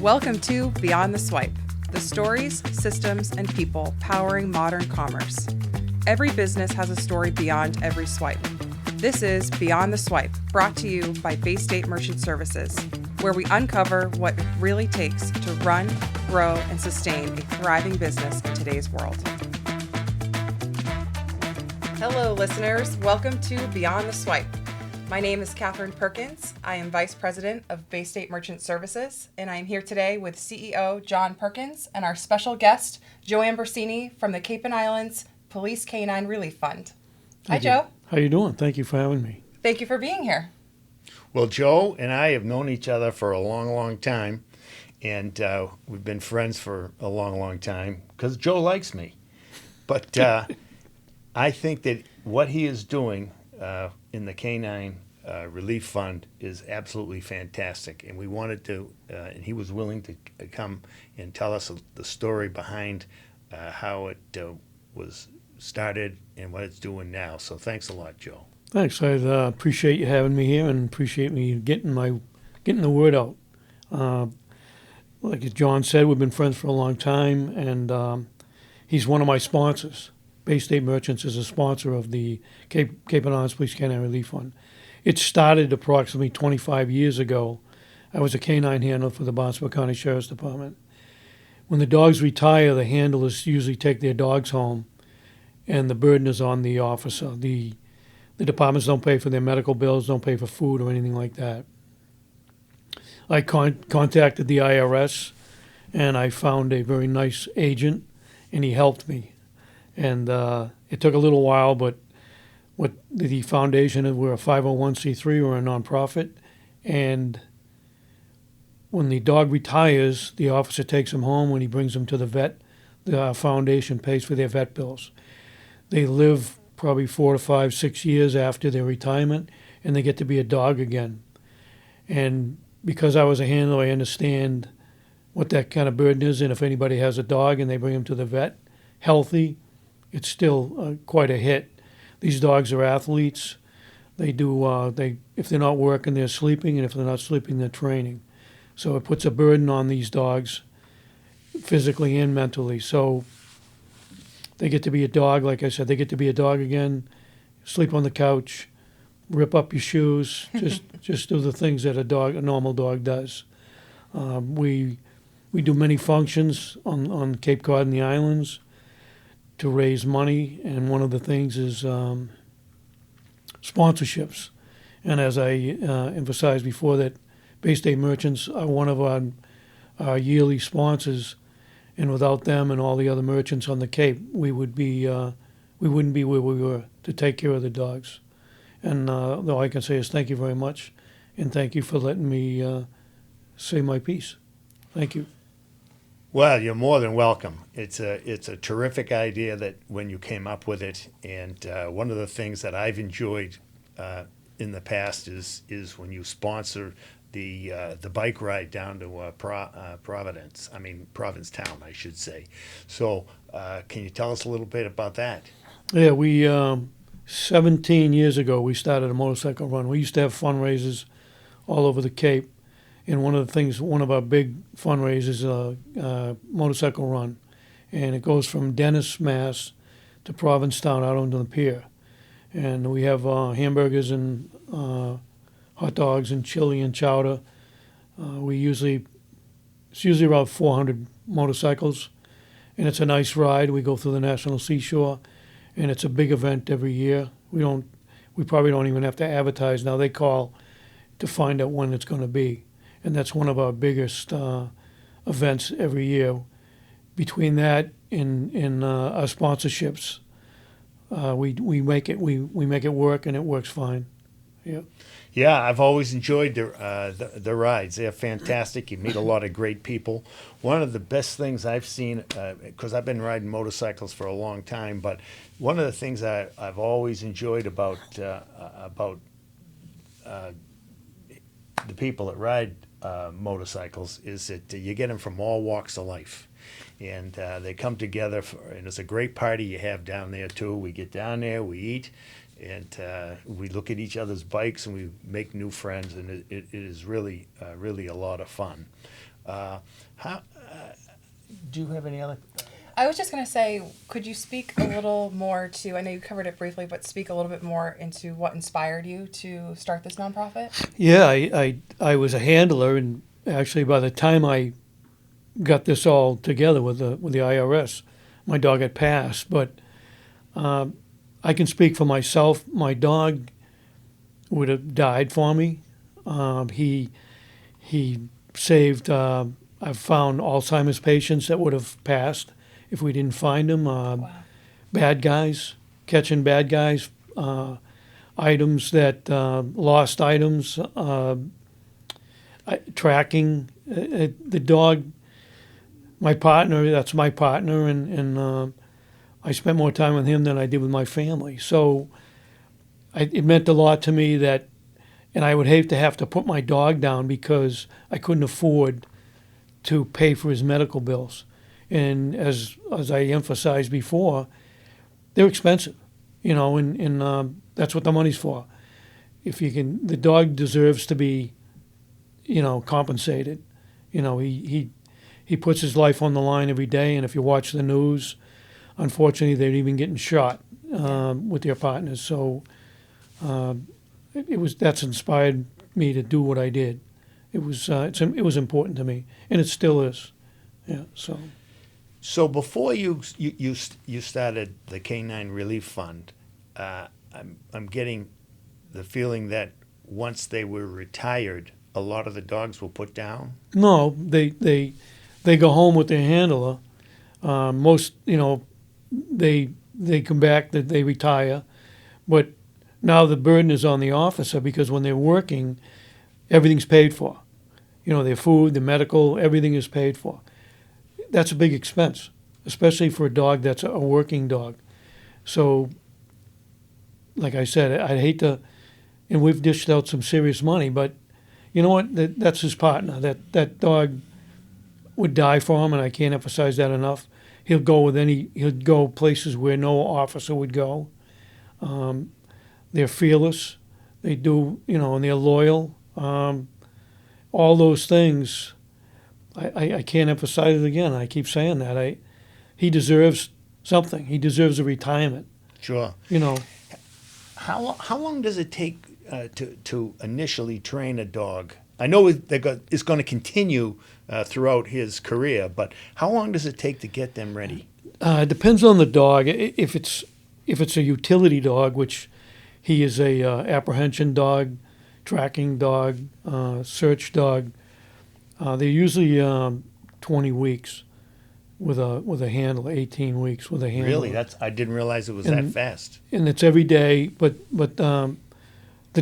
Welcome to Beyond the Swipe, the stories, systems, and people powering modern commerce. Every business has a story beyond every swipe. This is Beyond the Swipe, brought to you by Bay State Merchant Services, where we uncover what it really takes to run, grow, and sustain a thriving business in today's world. Hello, listeners. Welcome to Beyond the Swipe. My name is Catherine Perkins. I am Vice President of Bay State Merchant Services, and I am here today with CEO John Perkins and our special guest, Joanne Bersini from the Cape and Islands Police K-9 Relief Fund. Hi, Joe. How you doing? Thank you for having me. Thank you for being here. Well, Joe and I have known each other for a long, long time, and we've been friends for a long, long time because Joe likes me. But I think that what he is doing in the K-9 Relief Fund is absolutely fantastic, and we wanted to, and he was willing to come and tell us the story behind how it was started and what it's doing now. So thanks a lot, Joe. Thanks. I appreciate you having me here and appreciate me getting the word out. Like John said, we've been friends for a long time, and he's one of my sponsors. Bay State Merchants is a sponsor of the Cape and Islands Police K-9 Relief Fund. It started approximately 25 years ago. I was a K-9 handler for the Barnstable County Sheriff's Department. When the dogs retire, the handlers usually take their dogs home, and the burden is on the officer. The departments don't pay for their medical bills, don't pay for food or anything like that. I contacted the IRS, and I found a very nice agent, and he helped me. And it took a little while, but what the foundation, we're a 501c3, we're a nonprofit, and when the dog retires, the officer takes him home. When he brings him to the vet, the foundation pays for their vet bills. They live probably 4 to 5, 6 years after their retirement, and they get to be a dog again. And because I was a handler, I understand what that kind of burden is, and if anybody has a dog and they bring him to the vet healthy, it's still quite a hit. These dogs are athletes. They do. If they're not working, they're sleeping, and if they're not sleeping, they're training. So it puts a burden on these dogs, physically and mentally. So they get to be a dog. Like I said, they get to be a dog again. Sleep on the couch, rip up your shoes, just do the things that a normal dog does. We do many functions on Cape Cod and the islands to raise money, and one of the things is sponsorships. And as I emphasized before, that Bay State Merchants are one of our yearly sponsors, and without them and all the other merchants on the Cape, we wouldn't be where we were to take care of the dogs. And all I can say is thank you very much, and thank you for letting me say my piece. Thank you. Well, you're more than welcome. It's a terrific idea that when you came up with it, and one of the things that I've enjoyed in the past is when you sponsor the bike ride down to Provincetown, I should say. So, can you tell us a little bit about that? Yeah, we 17 years ago we started a motorcycle run. We used to have fundraisers all over the Cape. And one of our big fundraisers is a motorcycle run. And it goes from Dennis, Mass. to Provincetown out onto the pier. And we have hamburgers and hot dogs and chili and chowder. It's usually around 400 motorcycles. And it's a nice ride. We go through the National Seashore. And it's a big event every year. We probably don't even have to advertise now. They call to find out when it's going to be. And that's one of our biggest events every year. Between that and our sponsorships, we make it work, and it works fine. Yeah. Yeah, I've always enjoyed the rides. They're fantastic. You meet a lot of great people. One of the best things I've seen, because I've been riding motorcycles for a long time, but one of the things I've always enjoyed about the people that ride motorcycles is that you get them from all walks of life, and they come together and it's a great party you have down there too. We get down there, we eat, and we look at each other's bikes and we make new friends, and it is really a lot of fun. How do you have any other? I was just going to say, could you speak a little more to, I know you covered it briefly, but speak a little bit more into what inspired you to start this nonprofit? Yeah, I was a handler, and actually by the time I got this all together with the IRS, my dog had passed. But I can speak for myself. My dog would have died for me. He saved. I've found Alzheimer's patients that would have passed if we didn't find them. Wow. Bad guys, catching bad guys, items that lost items, tracking the dog. My partner, that's my partner, and I spent more time with him than I did with my family. So it meant a lot to me that, and I would hate to have to put my dog down because I couldn't afford to pay for his medical bills. And as I emphasized before, they're expensive, and that's what the money's for. If you can, the dog deserves to be, compensated. He puts his life on the line every day, and if you watch the news, unfortunately, they're even getting shot with their partners. So that's inspired me to do what I did. It was important to me, and it still is. Yeah. So before you started the K-9 Relief Fund, I'm getting the feeling that once they were retired, a lot of the dogs were put down. No, they go home with their handler. Most, they come back, they retire, but now the burden is on the officer because when they're working, everything's paid for. Their food, the medical, everything is paid for. That's a big expense, especially for a dog that's a working dog. So, like I said, I'd hate to, and we've dished out some serious money, but you know what? That's his partner. That dog would die for him, and I can't emphasize that enough. He'll go places where no officer would go. They're fearless. They do, and they're loyal. All those things. I can't emphasize it again. I keep saying that. He deserves something. He deserves a retirement. Sure. How long does it take to initially train a dog? I know it's going to continue throughout his career, but how long does it take to get them ready? It depends on the dog. If it's a utility dog, which he is a apprehension dog, tracking dog, search dog. They're usually 20 weeks with a handler, 18 weeks with a handler. Really, I didn't realize it was that fast. And it's every day. But the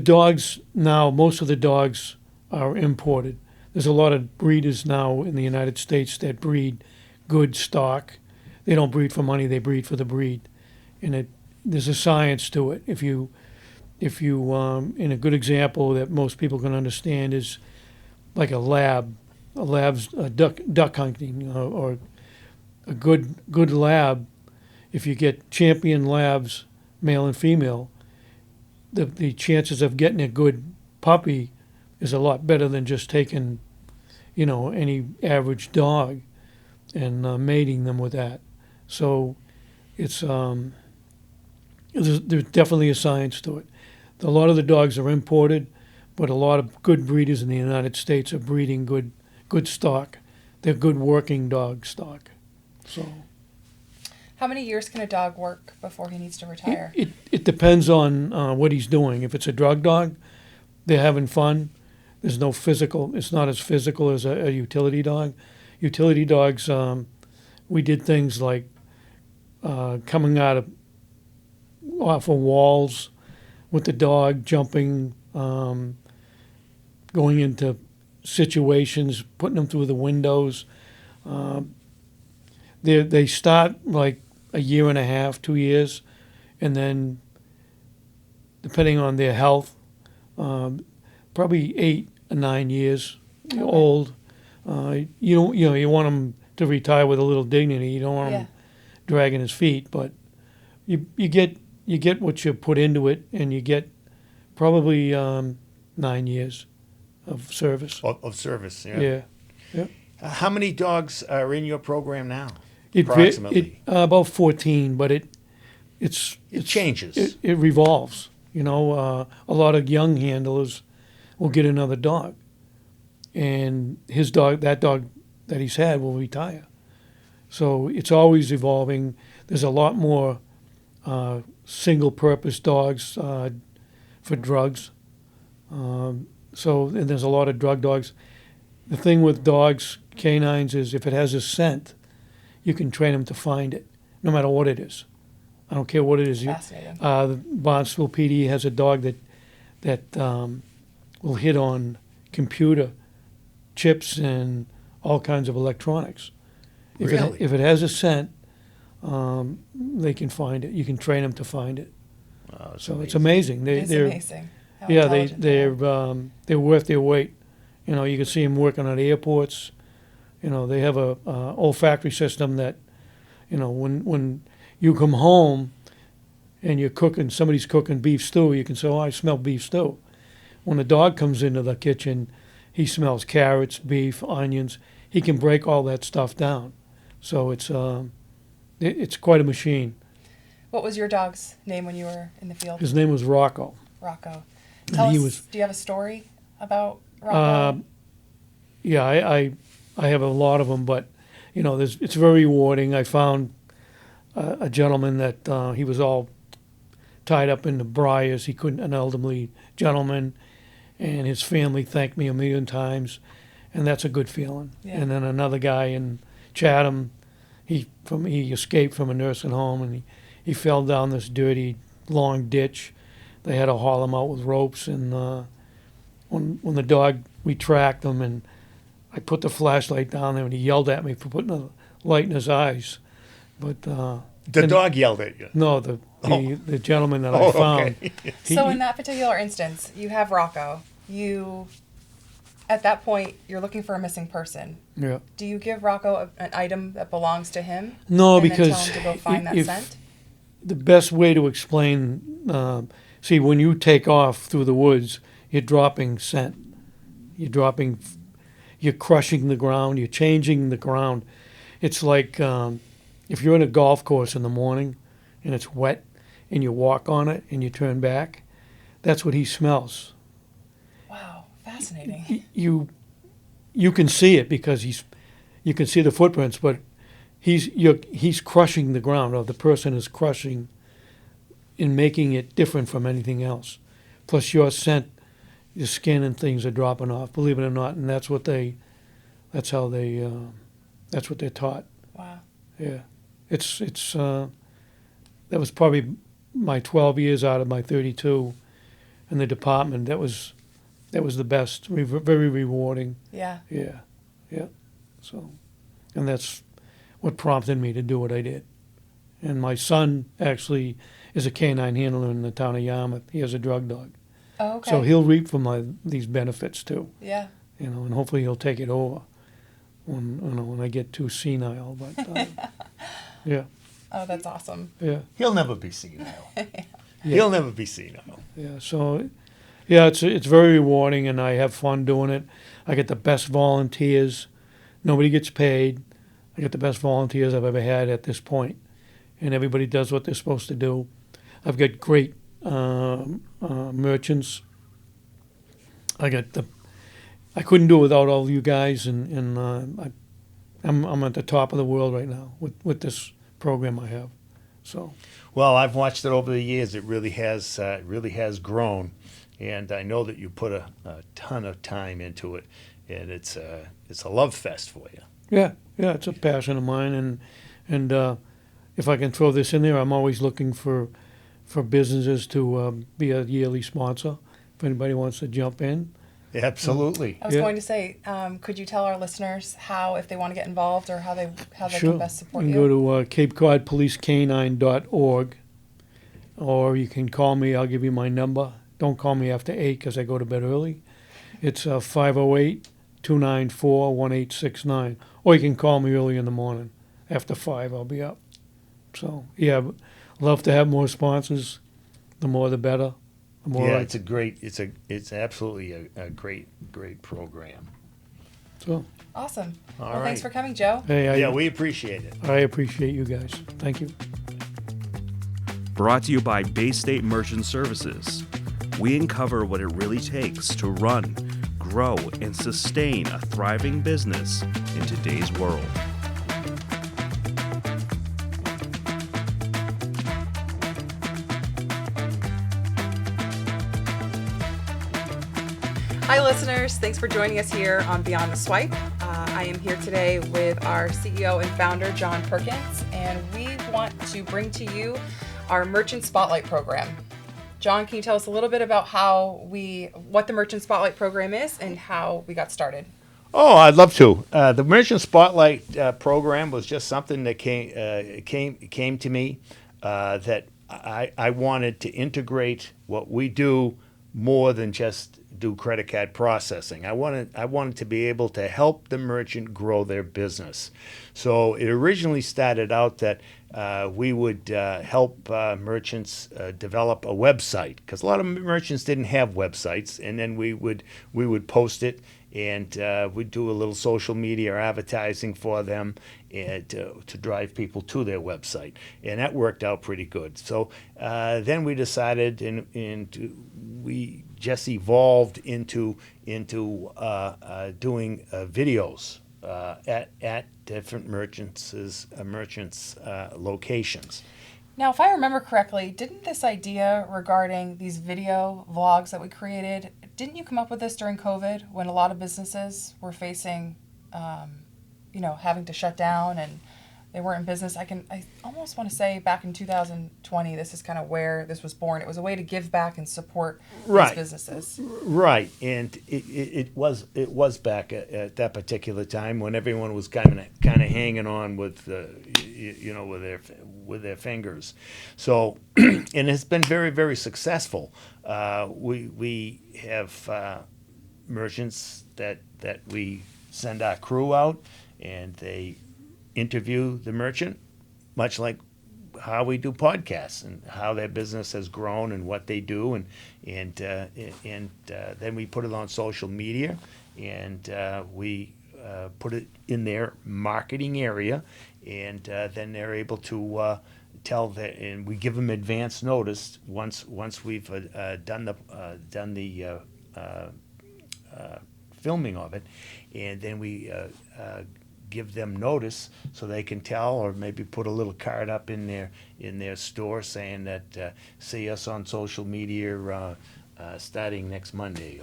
dogs now, most of the dogs are imported. There's a lot of breeders now in the United States that breed good stock. They don't breed for money; they breed for the breed, and there's a science to it. If you, and a good example that most people can understand is like a lab. A lab's duck hunting, or a good lab. If you get champion labs, male and female, the chances of getting a good puppy is a lot better than just taking, any average dog and mating them with that. So it's there's definitely a science to it. A lot of the dogs are imported, but a lot of good breeders in the United States are breeding good stock. They're good working dog stock. So, how many years can a dog work before he needs to retire? It depends on what he's doing. If it's a drug dog, they're having fun. There's no physical. It's not as physical as a utility dog. Utility dogs, we did things like coming off of walls with the dog, jumping, going into situations, putting them through the windows. They start like a year and a half, 2 years, and then depending on their health, probably 8 or 9 years old. You want them to retire with a little dignity. You don't want them dragging his feet, but you get what you put into it, and you get probably 9 years of service. Of service, yeah. Yeah. Yeah. How many dogs are in your program now? It, Approximately. about 14, but it changes. It revolves. You know, a lot of young handlers will get another dog, and that dog that he's had, will retire. So it's always evolving. There's a lot more single-purpose dogs for drugs. And there's a lot of drug dogs. The thing with dogs, canines, is if it has a scent, you can train them to find it, no matter what it is. I don't care what it is. Fascinating. The Barnstable PD has a dog that will hit on computer chips and all kinds of electronics. Really? If it has a scent, they can find it. You can train them to find it. Oh, So it's amazing. It's amazing. How Yeah, intelligent they are. they're worth their weight. You know, you can see them working at airports. You know, they have a olfactory system that, you know, when you come home and somebody's cooking beef stew, you can say, "Oh, I smell beef stew." When the dog comes into the kitchen, he smells carrots, beef, onions. He can break all that stuff down. So it's quite a machine. What was your dog's name when you were in the field? His name was Rocco. Rocco. And Tell he us, was- do you have a story about Rocco? Yeah, I have a lot of them, but you know, it's very rewarding. I found a gentleman that he was all tied up in the briars. He couldn't, an elderly gentleman, and his family thanked me a million times, and that's a good feeling. Yeah. And then another guy in Chatham, he escaped from a nursing home, and he fell down this dirty long ditch. They had to haul him out with ropes, and when the dog, we tracked him, and I put the flashlight down there, and he yelled at me for putting a light in his eyes. But The dog yelled at you. no, the gentleman that I Oh, found. okay. So in that particular instance, you have Rocco. At that point, you're looking for a missing person. Yeah. Do you give Rocco an item that belongs to him? No, and because then tell him to go find that if- scent? the best way to explain, see, when you take off through the woods, you're dropping scent. You're crushing the ground. You're changing the ground. It's like if you're in a golf course in the morning and it's wet and you walk on it and you turn back, that's what he smells. Wow, fascinating. You can see it because you can see the footprints, but he's crushing the ground, or the person is crushing and making it different from anything else. Plus your scent, your skin and things are dropping off, believe it or not, and that's what they're taught. Wow. Yeah. It's that was probably my 12 years out of my 32 in the department. That was the best, very rewarding. Yeah. Yeah. So, and that's what prompted me to do what I did. And my son actually is a K-9 handler in the town of Yarmouth. He has a drug dog. Oh, okay. So he'll reap from these benefits too, Yeah. you know, and hopefully he'll take it over when I get too senile. But yeah, Oh, that's awesome. yeah, He'll never be senile. Yeah. He'll never be senile. yeah. So, yeah, it's very rewarding, and I have fun doing it. I get the best volunteers. Nobody gets paid. I get the best volunteers I've ever had at this point, and everybody does what they're supposed to do. I've got great merchants. I couldn't do it without all you guys, and I'm at the top of the world right now with this program I have. So Well, I've watched it over the years. It really has grown, and I know that you put a ton of time into it, and it's a love fest for you. yeah, it's a passion of mine, and if I can throw this in there, I'm always looking for businesses to be a yearly sponsor. If anybody wants to jump in, Absolutely. I was Yeah. going to say, could you tell our listeners how, if they want to get involved, or how they sure. can best support you you? can go to CapeCodPoliceK9.org, or you can call me. I'll give you my number. Don't call me after 8 because I go to bed early. It's 508-294-1869. Or you can call me early in the morning. After 5, I'll be up. So, yeah, love to have more sponsors. The more, the better. The more Yeah, I- it's absolutely a great program. so, Awesome. All Well, thanks right. for coming, Joe. Hey, Yeah, we appreciate it. I appreciate you guys. Thank you. Brought to you by Bay State Merchant Services. We uncover what it really takes to run, grow, and sustain a thriving business in today's world. Hi, listeners. Thanks for joining us here on Beyond the Swipe. I am here today with our CEO and founder, John Perkins, and we want to bring to you our Merchant Spotlight program. John, can you tell us a little bit about what the Merchant Spotlight program is and how we got started? Oh, I'd love to. The Merchant Spotlight program was just something that came to me that I wanted to integrate what we do more than just do credit card processing. I wanted to be able to help the merchant grow their business. So it originally started out that we would help merchants develop a website, because a lot of merchants didn't have websites, and then we would post it, and we'd do a little social media advertising for them and to drive people to their website, and that worked out pretty good. So then we decided, and we just evolved into doing videos at different merchants' locations. Now, if I remember correctly, didn't this idea regarding these video vlogs that we created, didn't you come up with this during COVID when a lot of businesses were facing, having to shut down and they weren't in business? I almost want to say back in 2020, this is kind of where this was born. It was a way to give back and support these businesses. Right, and it was back at that particular time when everyone was kind of hanging on with with their fingers. So, and it's been very, very successful. We have merchants that we send our crew out, and they interview the merchant, much like how we do podcasts and how their business has grown and what they do, and then we put it on social media, and we put it in their marketing area, and then they're able to tell that, and we give them advance notice once we've done the filming of it, and then we give them notice so they can tell, or maybe put a little card up in their store saying that see us on social media starting next Monday,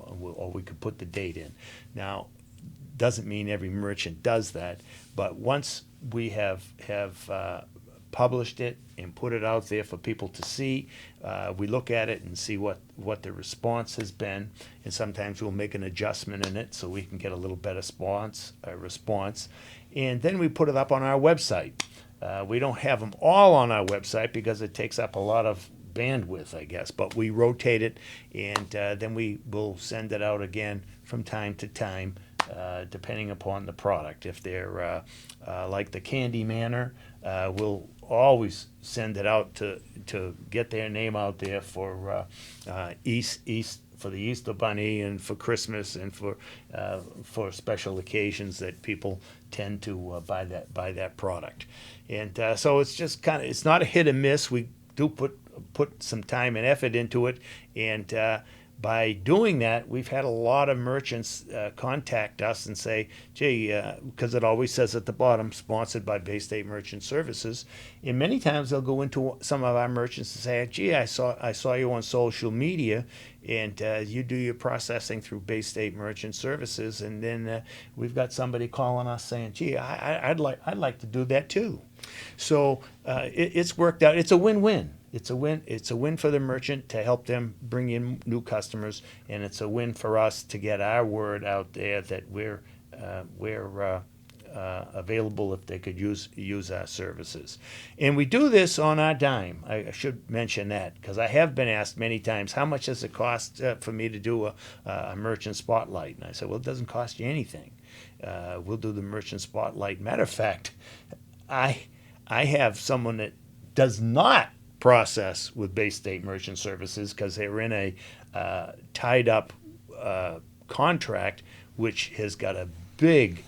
or we could put the date in. Now, doesn't mean every merchant does that, but once we have published it and put it out there for people to see, we look at it and see what the response has been, and sometimes we'll make an adjustment in it so we can get a little better response, and then we put it up on our website. We don't have them all on our website because it takes up a lot of bandwidth, I guess, but we rotate it, and then we will send it out again from time to time, depending upon the product. If they're like the Candy Manor, we'll always send it out to get their name out there for for the Easter Bunny and for Christmas and for special occasions that people tend to buy that product. And so it's just it's not a hit and miss. We do put some time and effort into it, and by doing that, we've had a lot of merchants contact us and say, gee, because it always says at the bottom, sponsored by Bay State Merchant Services. And many times they'll go into some of our merchants and say, gee, I saw you on social media, and you do your processing through Bay State Merchant Services. And then we've got somebody calling us saying, gee, I'd like to do that too. So it's worked out. It's a win-win. It's a win for the merchant to help them bring in new customers, and it's a win for us to get our word out there that we're available if they could use our services. And we do this on our dime. I should mention that, because I have been asked many times, how much does it cost for me to do a merchant spotlight? And I said, well, it doesn't cost you anything. We'll do the merchant spotlight. Matter of fact, I have someone that does not process with Bay State Merchant Services because they're in a tied up contract which has got a big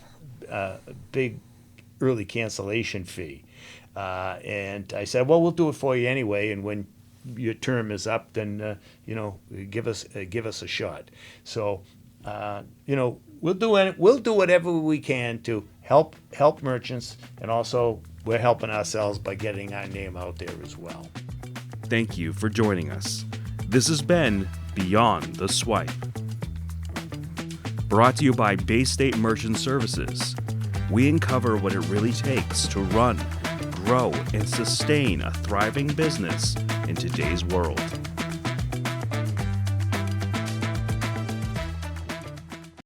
early cancellation fee. And I said, well, we'll do it for you anyway. And when your term is up, then give us a shot. So we'll do whatever we can to help merchants, and also we're helping ourselves by getting our name out there as well. Thank you for joining us. This has been Beyond the Swipe. Brought to you by Bay State Merchant Services. We uncover what it really takes to run, grow, and sustain a thriving business in today's world.